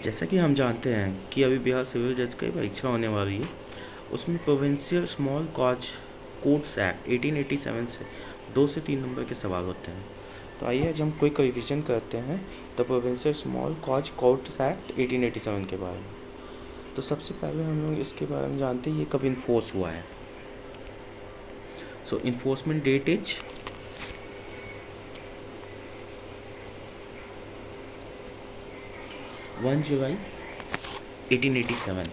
जैसा कि हम जानते हैं कि अभी बिहार सिविल जज की परीक्षा होने वाली है। उसमें provincial small cause courts act 1887 से 2 से 3 नंबर के सवाल होते हैं। तो आइए आज हम कोई रिविजन करते हैं the provincial small cause courts act 1887 के बारे में। तो सबसे पहले हम लोग इसके बारे में जानते हैं ये कब इन्फोर्स हुआ है। सो इन्फोर्समेंट डेट इज 1 जुलाई 1887।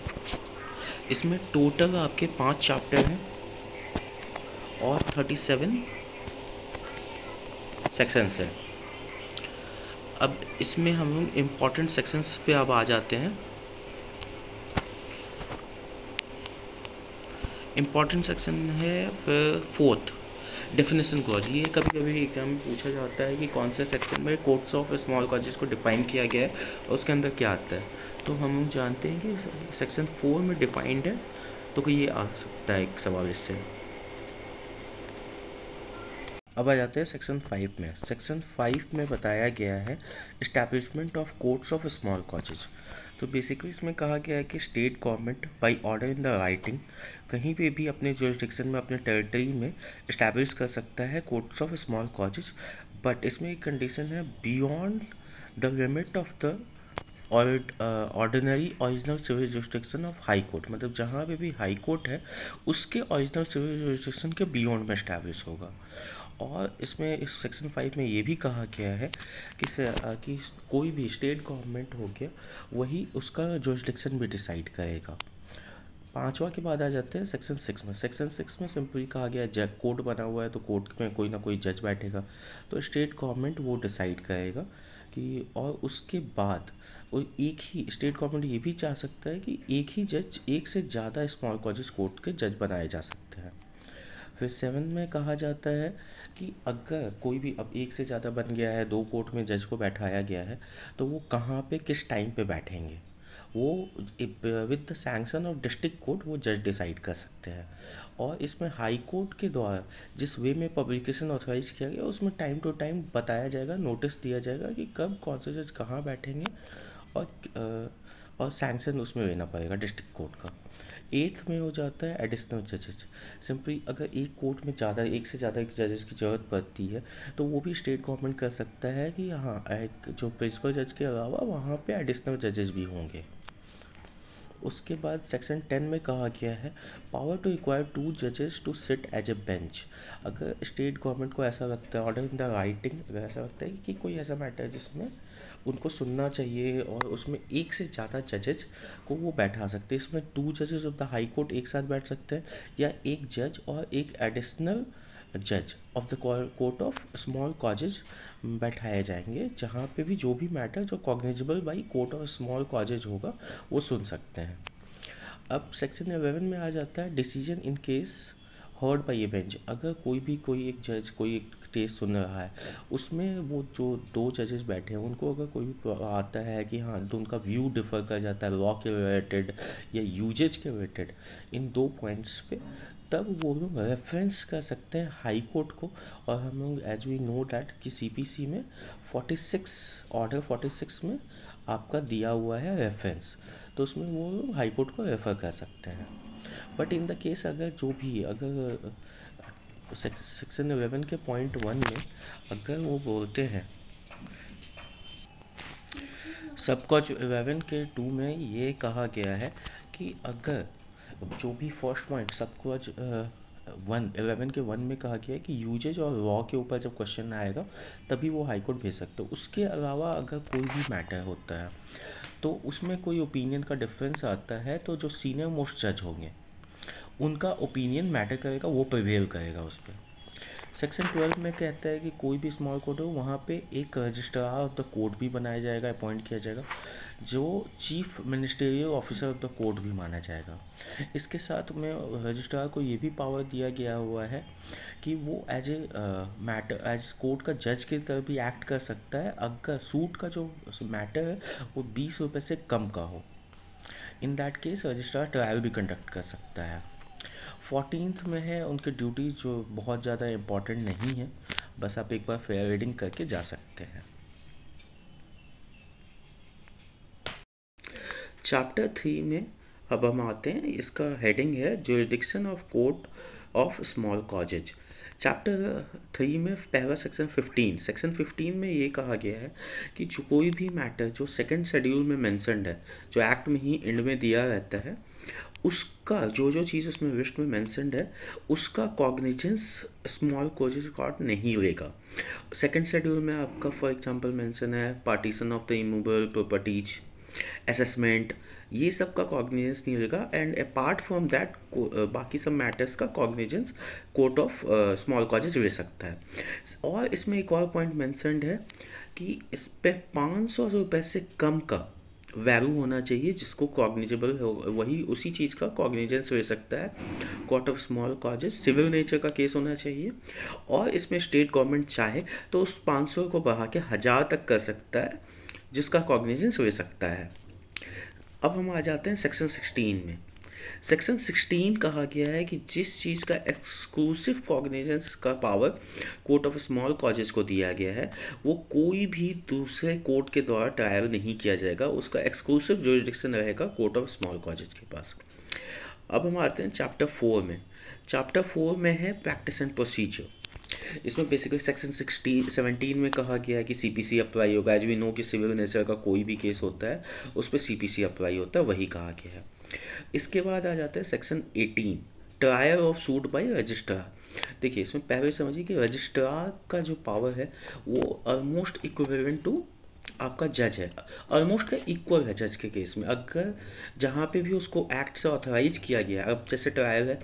इसमें टोटल आपके 5 चैप्टर हैं और 37 सेक्शंस हैं। अब इसमें हम लोग इम्पॉर्टेंट सेक्शंस पे अब आ जाते हैं। इम्पॉर्टेंट सेक्शन है फिर फोर्थ डेफिनेशन क्लॉज। ये कभी कभी एग्जाम में पूछा जाता है कि कौन से सेक्शन में कोर्ट्स ऑफ स्मॉल कॉजेस को डिफाइन किया गया है और उसके अंदर क्या आता है। तो हम लोग जानते हैं कि सेक्शन 4 में डिफाइंड है, तो ये आ सकता है एक सवाल इससे। अब आ जाते हैं सेक्शन 5 में। सेक्शन 5 में बताया गया है establishment of courts of small causes. तो बेसिकली इसमें कहा गया है कि state government by order in the writing कहीं पे भी अपने जुरिस्डिक्शन में, अपने टेरिटरी में इस्टेब्लिश कर सकता है courts of small causes. But इसमें एक कंडीशन है, beyond the limit of the ordinary original civil jurisdiction of high court. मतलब जहाँ पे भी हाई कोर्ट है उसके ओरिजिनल सिविल जुरिस्डिक्शन के बियॉन्ड में इस्टेब्लिश होगा। और इसमें इस सेक्शन 5 में ये भी कहा गया है कि कोई भी स्टेट गवर्नमेंट हो गया वही उसका जुरिस्डिक्शन भी डिसाइड करेगा। पांचवा के बाद आ जाते हैं सेक्शन 6 में। सेक्शन 6 में सिंपली कहा गया है जब कोर्ट बना हुआ है तो कोर्ट में कोई ना कोई जज बैठेगा, तो स्टेट गवर्नमेंट वो डिसाइड करेगा कि, और उसके बाद वो एक ही स्टेट गवर्नमेंट ये भी चाह सकता है कि एक ही जज, एक से ज़्यादा स्मॉल कॉजेस कोर्ट के जज बनाए जा सकते हैं। फिर 7 में कहा जाता है कि अगर कोई भी अब एक से ज़्यादा बन गया है, 2 कोर्ट में जज को बैठाया गया है, तो वो कहाँ पे किस टाइम पे बैठेंगे वो with the sanction of district court वो जज डिसाइड कर सकते हैं। और इसमें हाई कोर्ट के द्वारा जिस वे में पब्लिकेशन ऑथराइज किया गया उसमें टाइम टू टाइम बताया जाएगा, नोटिस दिया जाएगा कि कब कौन से जज कहाँ बैठेंगे, और सैंक्शन उसमें लेना पड़ेगा डिस्ट्रिक्ट कोर्ट का। 8th में हो जाता है एडिशनल जजेस। सिंपली अगर एक कोर्ट में ज़्यादा, एक से ज़्यादा जजेस की ज़रूरत पड़ती है तो वो भी स्टेट गवर्नमेंट कर सकता है कि हाँ, एक जो प्रिंसिपल जज के अलावा वहाँ पे एडिशनल जजेस भी होंगे। उसके बाद सेक्शन 10 में कहा गया है पावर टू रिक्वायर 2 जजेस to sit as a bench. अगर स्टेट गवर्नमेंट को ऐसा लगता है, ऑर्डर इन द राइटिंग, अगर ऐसा लगता है कि कोई ऐसा मैटर है जिसमें उनको सुनना चाहिए और उसमें एक से ज़्यादा जजेज को वो बैठा सकते हैं, इसमें 2 जजेस ऑफ द हाई कोर्ट एक साथ बैठ सकते हैं या एक जज और एक एडिशनल जज of the court of small causes बैठाए जाएंगे, जहाँ पे भी जो भी मैटर जो cognizable by court of small causes होगा वो सुन सकते हैं। अब सेक्शन 11 में आ जाता है decision in case heard by A bench. अगर कोई एक जज कोई एक केस सुन रहा है, उसमें वो जो 2 जजेस बैठे हैं उनको अगर कोई भी आता है कि हाँ, तो उनका व्यू डिफर कर जाता है लॉ के रिलेटेड या यूजेज के रिलेटेड इन 2 पॉइंट्स पे, तब वो लोग रेफरेंस कर सकते हैं हाई कोर्ट को। और हम लोग एज वी नो डैट कि सीपीसी में 46 ऑर्डर 46 में आपका दिया हुआ है रेफरेंस, तो उसमें वो हाई कोर्ट को रेफ़र कर सकते हैं। बट इन द केस अगर जो भी अगर सेक्शन 11 के पॉइंट 1 में अगर वो बोलते हैं, सब कुछ 11 के 2 में ये कहा गया है कि अगर जो भी फर्स्ट पॉइंट सब कुछ 11 के 1 में कहा गया है कि यूजेज और लॉ के ऊपर जब क्वेश्चन आएगा तभी वो हाई कोर्ट भेज सकते हो। उसके अलावा अगर कोई भी मैटर होता है तो उसमें कोई ओपिनियन का डिफरेंस आता है, तो जो सीनियर मोस्ट जज होंगे उनका ओपिनियन मैटर करेगा, वो प्रिवेल करेगा उस पर। सेक्शन 12 में कहता है कि कोई भी स्मॉल कोर्ट हो वहाँ पे एक रजिस्ट्रार ऑफ द कोर्ट भी बनाया जाएगा, अपॉइंट किया जाएगा, जो chief ministerial officer of the court भी माना जाएगा। इसके साथ में रजिस्ट्रार को ये भी पावर दिया गया हुआ है कि वो as a matter as court का जज की तरह भी एक्ट कर सकता है अगर सूट का जो मैटर है वो 20 रुपये से कम का हो। In that case registrar trial भी कंडक्ट कर सकता है। 14th में है उनकी ड्यूटी जो बहुत ज़्यादा इम्पॉर्टेंट नहीं है, बस आप एक बार फेयर रीडिंग करके जा सकते हैं। चैप्टर 3 में अब हम आते हैं, इसका हेडिंग है jurisdiction of court of small causes. Chapter 3 में पहला सेक्शन 15 में ये कहा गया है कि जो कोई भी मैटर जो सेकंड शेड्यूल में मेंशन्ड है, जो एक्ट में ही एंड में दिया रहता है, उसका जो चीज़ उसमें लिस्ट में मेंशन्ड है, उसका कॉग्निजेंस स्मॉल कॉजेज कोर्ट नहीं लेगा। सेकंड शेड्यूल में आपका फॉर एग्जांपल मेंशन है partition of the immovable properties, assessment, ये सब का कॉग्निजेंस नहीं लेगा। एंड अपार्ट फ्रॉम दैट बाकी सब मैटर्स का cognizance court of small causes ले सकता है। और इसमें एक और पॉइंट मेंशन्ड है कि इस पे 500 रुपये से कम का वैल्यू होना चाहिए जिसको कॉग्निजेबल हो, वही उसी चीज़ का कॉग्निजेंस ले सकता है court of small causes. Civil nature का केस होना चाहिए, और इसमें स्टेट गवर्नमेंट चाहे तो उस 500 को बढ़ा के 1000 तक कर सकता है जिसका कॉग्निजेंस ले सकता है। अब हम आ जाते हैं सेक्शन 16 में। सेक्शन 16 कहा गया है कि जिस चीज़ का एक्सक्लूसिव कॉग्निजेंस का power court of small causes को दिया गया है, वो कोई भी दूसरे कोर्ट के द्वारा ट्रायल नहीं किया जाएगा, उसका एक्सक्लूसिव जुरिडिक्शन रहेगा कोर्ट ऑफ स्मॉल कॉजेज के पास। अब हम आते हैं चैप्टर 4 में। चैप्टर 4 में है प्रैक्टिस एंड प्रोसीजर। इसमें बेसिकली सेक्शन 17 में कहा गया है कि सीपीसी अप्लाई होगा। एज वी नो कि सिविल नेचर का कोई भी केस होता है उस पर सीपीसी अप्लाई होता है, वही कहा गया है। इसके बाद आ जाता है section 18, trial of suit by registrar. देखिए इसमें पहले समझिए कि रजिस्ट्रार का जो पावर है वो ऑलमोस्ट इक्विवेलेंट टू आपका जज है, ऑलमोस्ट का इक्वल है जज के केस में। अगर जहाँ पे भी उसको एक्ट से ऑथराइज किया गया, अब जैसे ट्रायल है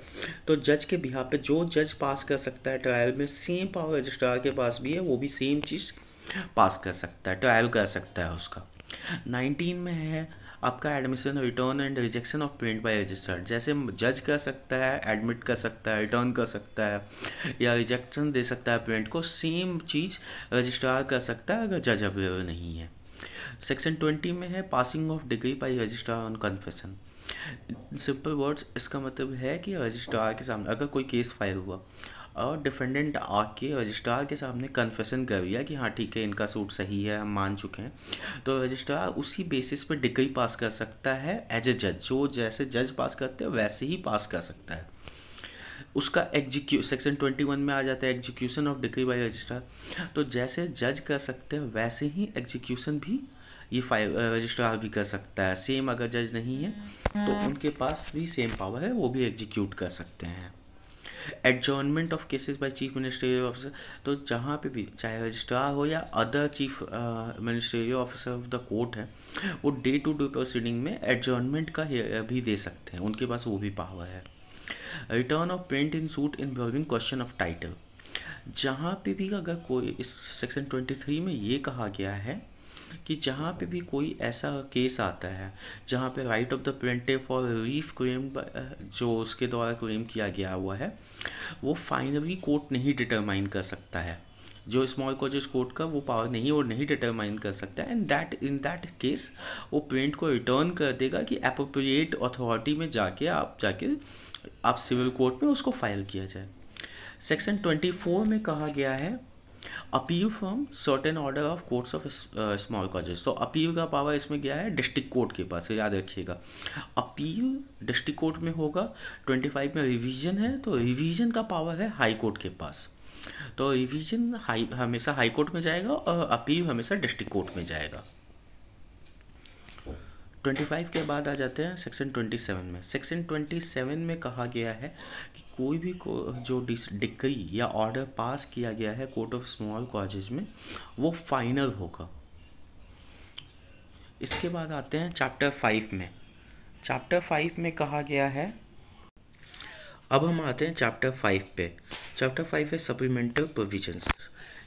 तो जज के बिहाफ पे जो जज पास कर सकता है ट्रायल में, सेम पावर रजिस्ट्रार के पास भी है, वो भी सेम चीज़ पास कर सकता है, ट्रायल कर सकता है उसका। 19 में है आपका admission, return and rejection of print by registered. जैसे जज कर सकता है, एडमिट कर सकता है, रिटर्न कर सकता है या रिजेक्शन दे सकता है प्रिंट को, सेम चीज़ रजिस्ट्रार कर सकता है अगर जज अवेलेबल नहीं है। सेक्शन 20 में है passing of degree by registrar on confession. Simple words, इसका मतलब है कि रजिस्ट्रार के सामने अगर कोई केस फाइल हुआ और डिफेंडेंट आके रजिस्ट्रार के सामने कन्फेशन कर दिया कि हाँ ठीक है इनका सूट सही है, हम मान चुके हैं, तो रजिस्ट्रार उसी बेसिस पे डिग्री पास कर सकता है एज ए जज। जो जैसे जज पास करते हैं वैसे ही पास कर सकता है। उसका सेक्शन 21 में आ जाता है execution of degree by registrar. तो जैसे जज कर सकते हैं वैसे ही एग्जीक्यूशन भी ये रजिस्ट्रार भी कर सकता है। सेम अगर जज नहीं है तो उनके पास भी सेम पावर है, वो भी एग्जीक्यूट कर सकते हैं। Adjournment of cases by chief ministerial officer, तो जहाँ पे भी चाहे रजिस्ट्रार हो या other chief ministerial officer of the court है, वो डे टू डे प्रोसीडिंग में एडजॉर्नमेंट का भी दे सकते हैं, उनके पास वो भी पावर है। Return of print in suit involving question of title, जहाँ पे भी अगर कोई, इस सेक्शन 23 में ये कहा गया है कि जहाँ पे भी कोई ऐसा केस आता है जहाँ पे right of the plaintiff for relief claim जो उसके द्वारा क्लेम किया गया हुआ है, वो फाइनली कोर्ट नहीं डिटरमाइन कर सकता है, जो स्मॉल कॉजेज कोर्ट का वो पावर नहीं, और नहीं डिटरमाइन कर सकता है। And that in that case वो प्रिंट को रिटर्न कर देगा कि एप्रोप्रिएट अथॉरिटी में जाके आप सिविल कोर्ट में उसको फाइल किया जाए। सेक्शन 24 में कहा गया है appeal from certain order of courts of small causes. तो अपील का पावर इसमें गया है डिस्ट्रिक्ट कोर्ट के पास, याद रखिएगा। अपील डिस्ट्रिक्ट कोर्ट में होगा। 25 में रिवीजन है, तो रिवीजन का पावर है हाई कोर्ट के पास। तो रिवीजन हमेशा हाई कोर्ट में जाएगा और अपील हमेशा डिस्ट्रिक्ट कोर्ट में जाएगा। 25 के बाद आ जाते हैं सेक्शन 27 में। सेक्शन 27 में कहा गया है कि कोई भी जो डिक्री या ऑर्डर पास किया गया है कोर्ट ऑफ स्मॉल कॉजेज में, वो फाइनल होगा। इसके बाद आते हैं चैप्टर 5 में। चैप्टर 5 में कहा गया है, अब हम आते हैं चैप्टर 5 पे। चैप्टर 5 है सप्लीमेंटल प्रोविजंस।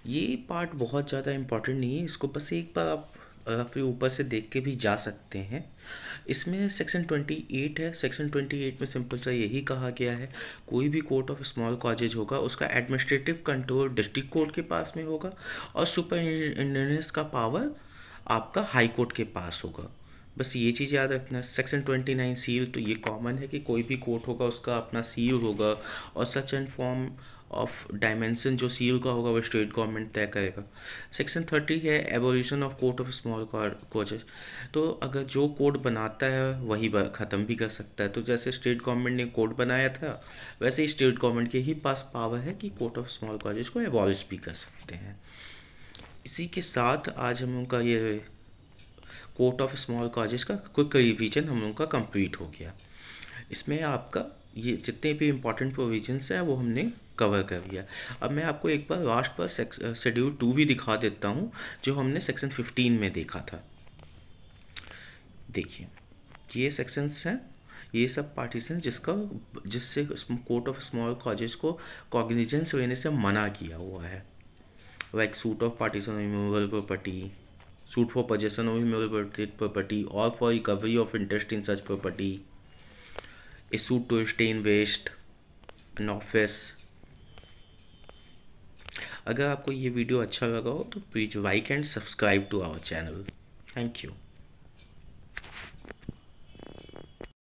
ये पार्ट बहुत ज़्यादा इंपॉर्टेंट नहीं है, इसको बस एक बार आप फिर ऊपर से देख के भी जा सकते हैं। इसमें सेक्शन 28 है। सेक्शन 28 में सिंपल सा यही कहा गया है, कोई भी कोर्ट ऑफ स्मॉल कॉजेज होगा उसका एडमिनिस्ट्रेटिव कंट्रोल डिस्ट्रिक्ट कोर्ट के पास में होगा और सुपरिटेंडेंस का पावर आपका हाई कोर्ट के पास होगा। बस ये चीज़ याद रखना। सेक्शन 29 सील, तो ये कॉमन है कि कोई भी कोर्ट होगा उसका अपना सील होगा, और such and form of dimension जो सील का होगा वो स्टेट गवर्नमेंट तय करेगा। सेक्शन 30 है abolition of court of small causes. तो अगर जो कोड बनाता है वही ख़त्म भी कर सकता है। तो जैसे स्टेट गवर्नमेंट ने कोड बनाया था, वैसे ही स्टेट गवर्नमेंट के ही पास पावर है कि कोर्ट ऑफ स्मॉल कॉजेज को एबॉलिश भी कर सकते हैं। इसी के साथ आज हम उनका ये कोर्ट ऑफ स्मॉल कॉजेज का क्विक रिवीजन हम लोग का कंप्लीट हो गया। इसमें आपका ये जितने भी इम्पोर्टेंट प्रोविजंस हैं वो हमने कवर कर लिया। अब मैं आपको एक बार लास्ट पर शेड्यूल 2 भी दिखा देता हूँ, जो हमने सेक्शन 15 में देखा था। देखिए, ये सेक्शंस हैं, ये सब पार्टीशन जिससे कोर्ट ऑफ स्मॉल कॉजेज को कॉग्निजेंस लेने से मना किया हुआ है। Like suit of partition of immovable property, suit for possession of immutable property or for recovery of interest in such property, a suit to stay in waste an office। अगर आपको ये वीडियो अच्छा लगा हो तो please like and subscribe to our channel. Thank you.